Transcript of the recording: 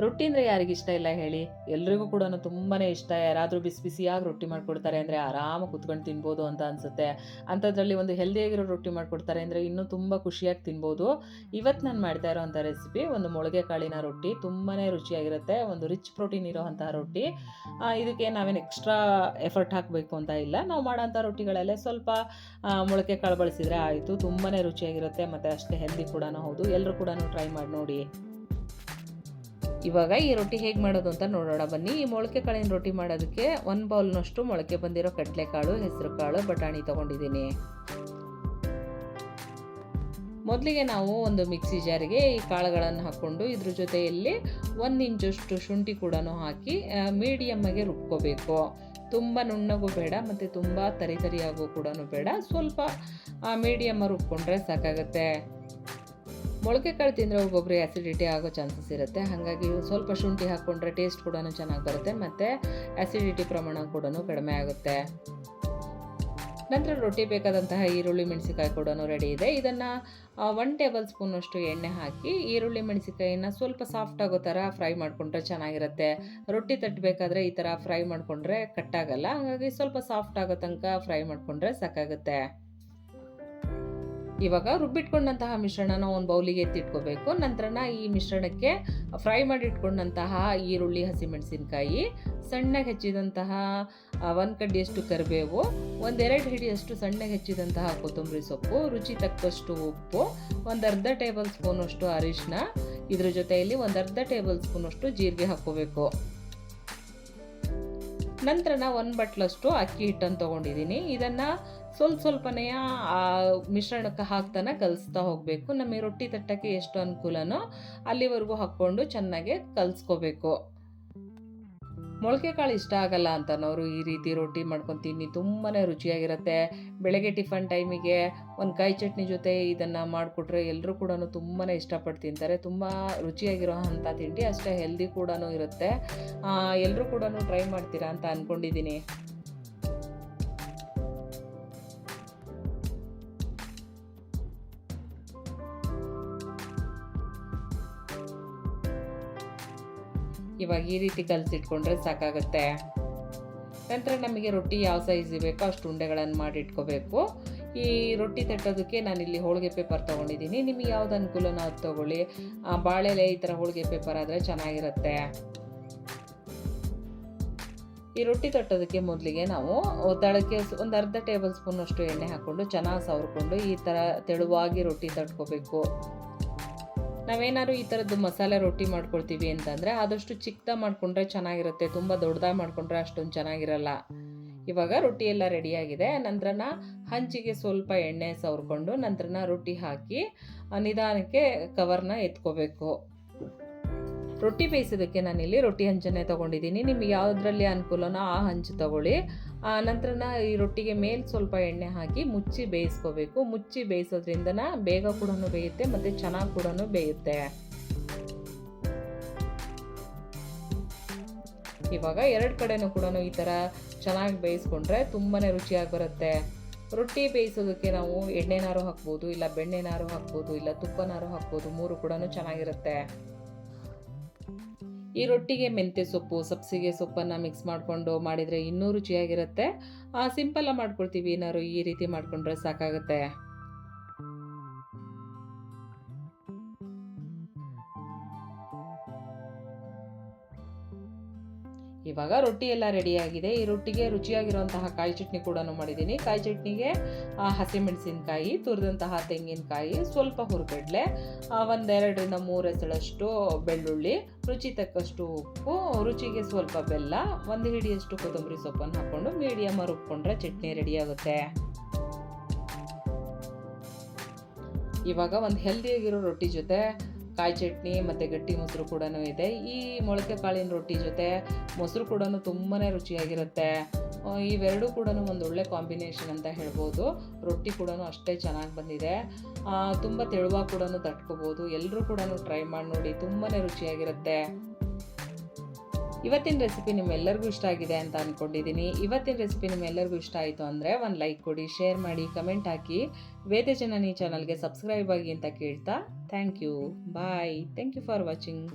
ರೊಟ್ಟಿ ಅಂದರೆ ಯಾರಿಗಿಷ್ಟ ಇಲ್ಲ ಹೇಳಿ? ಎಲ್ರಿಗೂ ಕೂಡ ತುಂಬಾ ಇಷ್ಟ. ಯಾರಾದರೂ ಬಿಸಿ ಬಿಸಿಯಾಗಿ ರೊಟ್ಟಿ ಮಾಡಿಕೊಡ್ತಾರೆ ಅಂದರೆ ಆರಾಮಾಗಿ ಕುತ್ಕೊಂಡು ತಿನ್ಬೋದು ಅಂತ ಅನಿಸುತ್ತೆ. ಅಂಥದ್ರಲ್ಲಿ ಒಂದು ಹೆಲ್ದಿಯಾಗಿರೋ ರೊಟ್ಟಿ ಮಾಡಿಕೊಡ್ತಾರೆ ಅಂದರೆ ಇನ್ನೂ ತುಂಬ ಖುಷಿಯಾಗಿ ತಿನ್ಬೋದು. ಇವತ್ತು ನಾನು ಮಾಡ್ತಾ ಇರೋವಂಥ ರೆಸಿಪಿ ಒಂದು ಮೊಳಕೆ ಕಾಳಿನ ರೊಟ್ಟಿ. ತುಂಬಾ ರುಚಿಯಾಗಿರುತ್ತೆ. ಒಂದು ರಿಚ್ ಪ್ರೋಟೀನ್ ಇರೋವಂತಹ ರೊಟ್ಟಿ. ಇದಕ್ಕೆ ನಾವೇನು ಎಕ್ಸ್ಟ್ರಾ ಎಫರ್ಟ್ ಹಾಕಬೇಕು ಅಂತ ಇಲ್ಲ. ನಾವು ಮಾಡೋಂಥ ರೊಟ್ಟಿಗಳಲ್ಲೇ ಸ್ವಲ್ಪ ಮೊಳಕೆ ಕಾಳು ಬಳಸಿದರೆ ಆಯಿತು. ತುಂಬಾ ರುಚಿಯಾಗಿರುತ್ತೆ ಮತ್ತು ಅಷ್ಟೇ ಹೆಲ್ದಿ ಕೂಡ ಹೌದು. ಎಲ್ಲರೂ ಕೂಡ ಟ್ರೈ ಮಾಡಿ ನೋಡಿ. ಇವಾಗ ಈ ರೊಟ್ಟಿ ಹೇಗೆ ಮಾಡೋದು ಅಂತ ನೋಡೋಣ ಬನ್ನಿ. ಈ ಮೊಳಕೆ ಕಾಳಿನ ರೊಟ್ಟಿ ಮಾಡೋದಕ್ಕೆ 1 ಬೌಲ್ನಷ್ಟು ಮೊಳಕೆ ಬಂದಿರೋ ಕಡಲೆಕಾಳು, ಹೆಸರು ಕಾಳು, ಬಟಾಣಿ ತೊಗೊಂಡಿದ್ದೀನಿ. ಮೊದಲಿಗೆ ನಾವು ಒಂದು ಮಿಕ್ಸಿ ಜಾರಿಗೆ ಈ ಕಾಳುಗಳನ್ನು ಹಾಕ್ಕೊಂಡು ಇದ್ರ ಜೊತೆಯಲ್ಲಿ 1 ಇಂಚಷ್ಟು ಶುಂಠಿ ಕೂಡ ಹಾಕಿ ಮೀಡಿಯಮ್ಮಾಗೆ ರುಬ್ಕೋಬೇಕು. ತುಂಬ ನುಣ್ಣಗೂ ಬೇಡ ಮತ್ತು ತುಂಬ ತರಿಯಾಗೂ ಕೂಡ ಬೇಡ. ಸ್ವಲ್ಪ ಮೀಡಿಯಮ್ಮ ರುಬ್ಕೊಂಡ್ರೆ ಸಾಕಾಗುತ್ತೆ. ಮೊಳಕೆ ಕಾಳು ತಿಂದರೆ ಒಬ್ಬೊಬ್ಬರು ಆ್ಯಸಿಡಿಟಿ ಆಗೋ ಚಾನ್ಸಸ್ ಇರುತ್ತೆ. ಹಾಗಾಗಿ ಸ್ವಲ್ಪ ಶುಂಠಿ ಹಾಕ್ಕೊಂಡ್ರೆ ಟೇಸ್ಟ್ ಕೂಡ ಚೆನ್ನಾಗಿ ಬರುತ್ತೆ ಮತ್ತು ಆ್ಯಸಿಡಿಟಿ ಪ್ರಮಾಣ ಕೂಡ ಕಡಿಮೆ ಆಗುತ್ತೆ. ನಂತರ ರೊಟ್ಟಿ ಬೇಕಾದಂತಹ ಈರುಳ್ಳಿ ಮೆಣಸಿಕಾಯಿ ಕೂಡ ರೆಡಿ ಇದೆ. ಇದನ್ನು 1 ಟೇಬಲ್ ಸ್ಪೂನಷ್ಟು ಎಣ್ಣೆ ಹಾಕಿ ಈರುಳ್ಳಿ ಮೆಣಸಿಕಾಯಿನ ಸ್ವಲ್ಪ ಸಾಫ್ಟ್ ಆಗೋ ಥರ ಫ್ರೈ ಮಾಡಿಕೊಂಡ್ರೆ ಚೆನ್ನಾಗಿರುತ್ತೆ. ರೊಟ್ಟಿ ತಟ್ಟಬೇಕಾದ್ರೆ ಈ ಥರ ಫ್ರೈ ಮಾಡಿಕೊಂಡ್ರೆ ಕಟ್ಟಾಗಲ್ಲ. ಹಾಗಾಗಿ ಸ್ವಲ್ಪ ಸಾಫ್ಟ್ ಆಗೋ ತನಕ ಫ್ರೈ ಮಾಡಿಕೊಂಡ್ರೆ ಸಾಕಾಗುತ್ತೆ. ಇವಾಗ ರುಬ್ಬಿಟ್ಕೊಂಡಂತಹ ಮಿಶ್ರಣನ ಒಂದು ಬೌಲಿಗೆ ಎತ್ತಿಟ್ಕೋಬೇಕು. ನಂತರನ ಈ ಮಿಶ್ರಣಕ್ಕೆ ಫ್ರೈ ಮಾಡಿ ಇಟ್ಕೊಂಡಂತಹ ಈರುಳ್ಳಿ, ಹಸಿಮೆಣಸಿನಕಾಯಿ, ಸಣ್ಣಗೆ ಹೆಚ್ಚಿದಂತಹ 1 ಕಡ್ಡಿಯಷ್ಟು ಕರಿಬೇವು, 1-2 ಹಿಡಿಯಷ್ಟು ಸಣ್ಣಗೆ ಹೆಚ್ಚಿದಂತಹ ಕೊತ್ತಂಬರಿ ಸೊಪ್ಪು, ರುಚಿ ತಕ್ಕಷ್ಟು ಉಪ್ಪು, 1/2 ಟೇಬಲ್ ಸ್ಪೂನಷ್ಟು ಅರಿಶಿನ, ಇದ್ರ ಜೊತೆಯಲ್ಲಿ 1/2 ಟೇಬಲ್ ಸ್ಪೂನಷ್ಟು ಜೀರಿಗೆ ಹಾಕ್ಕೋಬೇಕು. ನಂತರ 1 ಬಟ್ಲಷ್ಟು ಅಕ್ಕಿ ಹಿಟ್ಟನ್ನು ತೊಗೊಂಡಿದ್ದೀನಿ. ಇದನ್ನು ಸ್ವಲ್ಪನೇ ಮಿಶ್ರಣಕ್ಕೆ ಹಾಕ್ತಾನೆ ಕಲಿಸ್ತಾ ಹೋಗಬೇಕು. ನಮಗೆ ರೊಟ್ಟಿ ತಟ್ಟಕ್ಕೆ ಎಷ್ಟು ಅನುಕೂಲನೋ ಅಲ್ಲಿವರೆಗೂ ಹಾಕ್ಕೊಂಡು ಚೆನ್ನಾಗಿ ಕಲಿಸ್ಕೋಬೇಕು. ಮೊಳಕೆ ಕಾಳು ಇಷ್ಟ ಆಗಲ್ಲ ಅಂತನೋರು ಈ ರೀತಿ ರೊಟ್ಟಿ ಮಾಡ್ಕೊಂಡು ತಿನ್ನಿ, ತುಂಬಾ ರುಚಿಯಾಗಿರುತ್ತೆ. ಬೆಳಗ್ಗೆ ಟಿಫನ್ ಟೈಮಿಗೆ ಒಂದು ಕಾಯಿ ಚಟ್ನಿ ಜೊತೆ ಇದನ್ನು ಮಾಡಿಕೊಟ್ರೆ ಎಲ್ಲರೂ ಕೂಡ ತುಂಬಾ ಇಷ್ಟಪಟ್ಟು ತಿಂತಾರೆ. ತುಂಬ ರುಚಿಯಾಗಿರೋ ಅಂಥ ತಿಂಡಿ, ಅಷ್ಟೇ ಹೆಲ್ದಿ ಕೂಡ ಇರುತ್ತೆ. ಎಲ್ಲರೂ ಕೂಡ ಟ್ರೈ ಮಾಡ್ತೀರಾ ಅಂತ ಅಂದ್ಕೊಂಡಿದ್ದೀನಿ. ಇವಾಗ ಈ ರೀತಿ ಕಲಸಿಟ್ಕೊಂಡ್ರೆ ಸಾಕಾಗುತ್ತೆ. ನಂತರ ನಮಗೆ ರೊಟ್ಟಿ ಯಾವ ಸೈಜ್ ಬೇಕೋ ಅಷ್ಟು ಉಂಡೆಗಳನ್ನು ಮಾಡಿ ಇಟ್ಕೋಬೇಕು. ಈ ರೊಟ್ಟಿ ತಟ್ಟೋದಕ್ಕೆ ನಾನಿಲ್ಲಿ ಹೋಳಿಗೆ ಪೇಪರ್ ತೊಗೊಂಡಿದ್ದೀನಿ. ನಿಮಗೆ ಯಾವ್ದು ಅನುಕೂಲನೋ ಅದು ತೊಗೊಳ್ಳಿ. ಬಾಳೆಲೆ ಈ ಥರ ಹೋಳಿಗೆ ಪೇಪರ್ ಆದರೆ ಚೆನ್ನಾಗಿರುತ್ತೆ. ಈ ರೊಟ್ಟಿ ತಟ್ಟೋದಕ್ಕೆ ಮೊದಲಿಗೆ ನಾವು ತಳಕ್ಕೆ 1/2 ಟೇಬಲ್ ಸ್ಪೂನಷ್ಟು ಎಣ್ಣೆ ಹಾಕ್ಕೊಂಡು ಚೆನ್ನಾಗಿ ಸವರ್ಕೊಂಡು ಈ ಥರ ತೆಳುವಾಗಿ ರೊಟ್ಟಿ ತಟ್ಕೋಬೇಕು. ನಾವೇನಾದ್ರು ಈ ಥರದ್ದು ಮಸಾಲೆ ರೊಟ್ಟಿ ಮಾಡ್ಕೊಳ್ತೀವಿ ಅಂತಂದರೆ ಆದಷ್ಟು ಚಿಕ್ಕದಾಗಿ ಮಾಡಿಕೊಂಡ್ರೆ ಚೆನ್ನಾಗಿರುತ್ತೆ. ತುಂಬ ದೊಡ್ಡದಾಗಿ ಮಾಡಿಕೊಂಡ್ರೆ ಅಷ್ಟೊಂದು ಚೆನ್ನಾಗಿರಲ್ಲ. ಇವಾಗ ರೊಟ್ಟಿ ಎಲ್ಲ ರೆಡಿಯಾಗಿದೆ. ನಂತರ ಹಂಚಿಗೆ ಸ್ವಲ್ಪ ಎಣ್ಣೆ ಸವರ್ಕೊಂಡು ನಂತರ ರೊಟ್ಟಿ ಹಾಕಿ ನಿಧಾನಕ್ಕೆ ಕವರ್ನ ಎತ್ಕೋಬೇಕು. ರೊಟ್ಟಿ ಬೇಯಿಸೋದಕ್ಕೆ ನಾನಿಲ್ಲಿ ರೊಟ್ಟಿ ಹಂಚನ್ನೇ ತೊಗೊಂಡಿದ್ದೀನಿ. ನಿಮಗೆ ಯಾವುದರಲ್ಲಿ ಅನುಕೂಲನೋ ಆ ಹಂಚು ತೊಗೊಳ್ಳಿ. ನಂತರ ಈ ರೊಟ್ಟಿಗೆ ಮೇಲೆ ಸ್ವಲ್ಪ ಎಣ್ಣೆ ಹಾಕಿ ಮುಚ್ಚಿ ಬೇಯಿಸ್ಕೋಬೇಕು. ಮುಚ್ಚಿ ಬೇಯಿಸೋದ್ರಿಂದ ಬೇಗ ಕೂಡ ಬೇಯುತ್ತೆ ಮತ್ತು ಚೆನ್ನಾಗಿ ಕೂಡ ಬೇಯುತ್ತೆ. ಇವಾಗ 2 ಕಡೆನೂ ಕೂಡ ಈ ಥರ ಚೆನ್ನಾಗಿ ಬೇಯಿಸ್ಕೊಂಡ್ರೆ ತುಂಬಾ ರುಚಿಯಾಗಿ ಬರುತ್ತೆ. ರೊಟ್ಟಿ ಬೇಯಿಸೋದಕ್ಕೆ ನಾವು ಎಣ್ಣೆನಾರು ಹಾಕ್ಬೋದು, ಇಲ್ಲ ಬೆಣ್ಣೆನಾರು ಹಾಕ್ಬೋದು, ಇಲ್ಲ ತುಪ್ಪನಾರು ಹಾಕ್ಬೋದು. 3 ಕೂಡ ಚೆನ್ನಾಗಿರುತ್ತೆ. ಈ ರೊಟ್ಟಿಗೆ ಮೆಂತ್ಯ ಸೊಪ್ಪು, ಸಬ್ಸಿಗೆ ಸೊಪ್ಪನ್ನು ಮಿಕ್ಸ್ ಮಾಡಿಕೊಂಡು ಮಾಡಿದರೆ ಇನ್ನೂ ರುಚಿಯಾಗಿರುತ್ತೆ. ಸಿಂಪಲ್ಲಾಗಿ ಮಾಡ್ಕೊಳ್ತೀವಿ, ಏನಾದ್ರು ಈ ರೀತಿ ಮಾಡಿಕೊಂಡ್ರೆ ಸಾಕಾಗುತ್ತೆ. ಇವಾಗ ರೊಟ್ಟಿ ಎಲ್ಲ ರೆಡಿಯಾಗಿದೆ. ಈ ರೊಟ್ಟಿಗೆ ರುಚಿಯಾಗಿರುವಂತಹ ಕಾಯಿ ಚಟ್ನಿ ಕೂಡ ಮಾಡಿದ್ದೀನಿ. ಕಾಯಿ ಚಟ್ನಿಗೆ ಹಸಿಮೆಣಸಿನಕಾಯಿ, ತುರಿದಂತಹ ತೆಂಗಿನಕಾಯಿ, ಸ್ವಲ್ಪ ಹುರಿಗಡಲೆ, 1-2-3 ಎಸಳಷ್ಟು ಬೆಳ್ಳುಳ್ಳಿ, ರುಚಿ ತಕ್ಕಷ್ಟು ಉಪ್ಪು, ರುಚಿಗೆ ಸ್ವಲ್ಪ ಬೆಲ್ಲ, 1 ಹಿಡಿಯಷ್ಟು ಕೊತ್ತಂಬರಿ ಸೊಪ್ಪನ್ನು ಹಾಕ್ಕೊಂಡು ಮೀಡಿಯಮ್ ರುಬ್ಕೊಂಡ್ರೆ ಚಟ್ನಿ ರೆಡಿಯಾಗುತ್ತೆ. ಇವಾಗ ಒಂದು ಹೆಲ್ದಿಯಾಗಿರೋ ರೊಟ್ಟಿ ಜೊತೆ ಕಾಯಿ ಚಟ್ನಿ ಮತ್ತು ಗಟ್ಟಿ ಮೊಸರು ಕೂಡ ಇದೆ. ಈ ಮೊಳಕೆ ಕಾಳಿನ ರೊಟ್ಟಿ ಜೊತೆ ಮೊಸರು ಕೂಡ ತುಂಬಾ ರುಚಿಯಾಗಿರುತ್ತೆ. ಇವೆರಡೂ ಕೂಡ ಒಂದು ಒಳ್ಳೆ ಕಾಂಬಿನೇಷನ್ ಅಂತ ಹೇಳ್ಬೋದು. ರೊಟ್ಟಿ ಕೂಡ ಅಷ್ಟೇ ಚೆನ್ನಾಗಿ ಬಂದಿದೆ. ತುಂಬ ತೆಳುವಾಗಿ ಕೂಡ ತಟ್ಕೋಬೋದು. ಎಲ್ಲರೂ ಕೂಡ ಟ್ರೈ ಮಾಡಿ ನೋಡಿ, ತುಂಬಾ ರುಚಿಯಾಗಿರುತ್ತೆ. ಇವತ್ತಿನ ರೆಸಿಪಿ ನಿಮ್ಮೆಲ್ಲರಿಗೂ ಇಷ್ಟ ಆಗಿದೆ ಅಂತ ಅಂದ್ಕೊಂಡಿದ್ದೀನಿ. ಇವತ್ತಿನ ರೆಸಿಪಿ ನಿಮ್ಮೆಲ್ಲರಿಗೂ ಇಷ್ಟ ಆಯಿತು ಅಂದರೆ ಒಂದು ಲೈಕ್ ಕೊಡಿ, ಶೇರ್ ಮಾಡಿ, ಕಮೆಂಟ್ ಹಾಕಿ. ವೇದ ಜನನಿ ಚಾನಲ್ಗೆ ಸಬ್ಸ್ಕ್ರೈಬ್ ಆಗಿ ಅಂತ ಕೇಳ್ತಾ thank you. Bye. Thank you for watching.